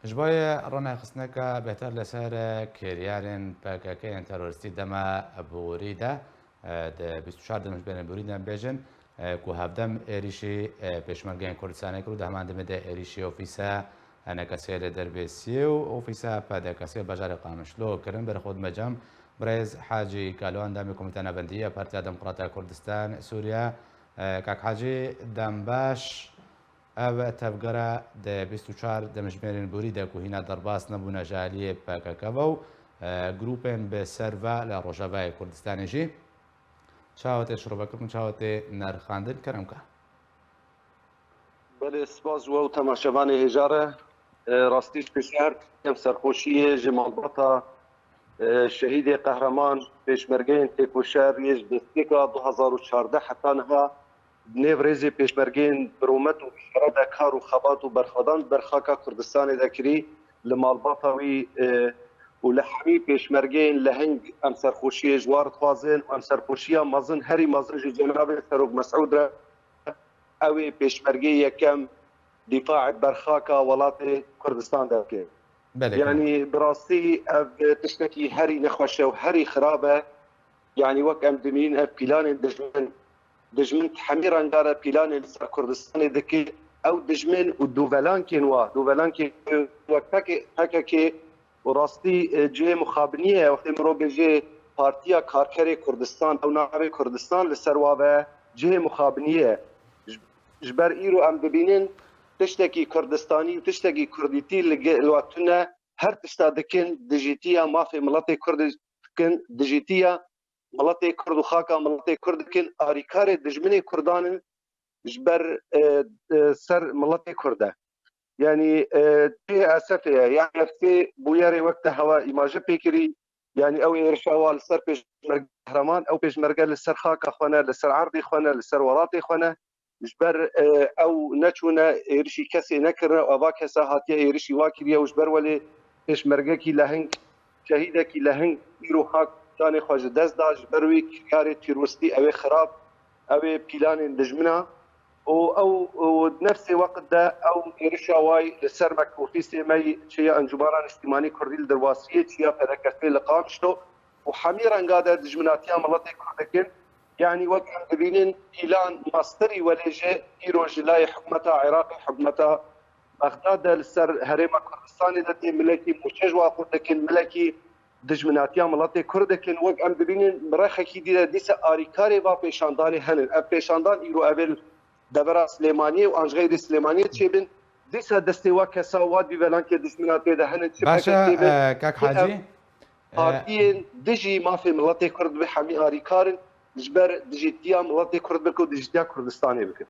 جبای رنا خستنکا بهتر لسر کریارن پاکاکین تروریستی دما بوریده ده 24 دمش بین بوریده بیجن کو هفدم ایریشی پشمرگین کردستان کرد همان دم ده ایریشی اوفیسا انا کسیل دربیسیو اوفیسا پاده کسیل بجار قامشلو کرن بر خود مجام برز حاجی کالوان دم کمیته نبندیه پارتیا دموکرات کردستان سوریا کاک حاجی دمباش او تفگره ده 24 دمجمرین بوری ده کوهینا درباس نبونا جالیه پاکاکاو گروپن به سروا لروجاوای کردستان جی چاوت شروع کردن چاوت نرخاندن کرم که بله سپاس و تماشاوان هجاره راستیش بشهر کم سرخوشی جمال باتا شهید قهرمان پیشمرگین تکوشر یج دستیکا 2014 حتی نها نێڤڕێزی پێشمەرگەین برۆمەت و بشارە دەکار و خەبات و بەرخەدان بەرخاکە کوردستانی دەکری لە ماڵباتەوی و لە هەمی پێشمەرگەین لە هەنگ ئەم سەرخۆشیە ژوار دخوازن و ئەم سەرخۆشیە مەزن هەری مەزنژی جەنابێ سەرۆک مەسعودە ئەوێ پێشمەرگەی یەکەم دیفاع بەرخاکە وڵاتی کوردستان دەکرێت یعنی بڕاستی ئەو تشتێکی هەری نەخۆشە و هەری خراپە یعنی وەک ئەم دمین ئەو پیلانێن دجمن تحمير انقاره بلان كردستان دكي او دجمن ودوفلان كينوا دوفلان كي وكاكي وراستي جي مخابنيه وقت مرو بجي بارتيا كاركري كردستان او نابي كردستان لسروابه جي مخابنيه جبر ايرو ام ببينين تشتكي كردستاني وتشتكي كرديتي الوقتنا هر تشتادكن ديجيتيا ما في ملاتي كردكن ديجيتيا ملاتي كرد وخاكا ملاتي كردكن اريكاري دجمني كردان جبر سر ملاتي كرده يعني في اسفه يعني في بوياري وقت هوا ايماج بيكري يعني او يرشاوال سر بيش قهرمان او بيش مرقل لسر خاكا خونا لسر عرضي خونا لسر وراتي خونا جبر او نچونا يرشي كسي نكر او با كسا هاتيا يرشي واكريا وجبر ولي بيش مرقكي لهنگ شهيدكي لهنگ يرو خاك كان خواج دست داج بروي كاري تيروستي او خراب او بيلان دجمنا او نفس وقت ده او يرشاواي لسر مكوفي سيمي شيء انجباران اجتماعي كردي الدرواسيه شيء فركسي لقامشتو وحميرا قاعده دجمناتيا ملاتي كردكن يعني وقت بينين بيلان ماستري وليجي ايروج لاي حكمتها عراقي حكمتها بغداد لسر هريما كردستاني دتي ملكي مشجوا كردكن ملكي دجمناتيا ملاتي كردكن وقت ام ببينين برخكي ديسا اريكاري با بيشانداني هنن اب بيشاندان ايرو ابل دبرا سليمانيه وانجغير سليمانيه تشيبن ديسا دستوا كسا واد بيبلان كي دجمناتي ده هنن باشا كاك حاجي هاتين دجي ما في ملاتي كرد بحمي اريكارن جبر دجيتيا ملاتي كرد بكو دجيتيا كردستاني بكن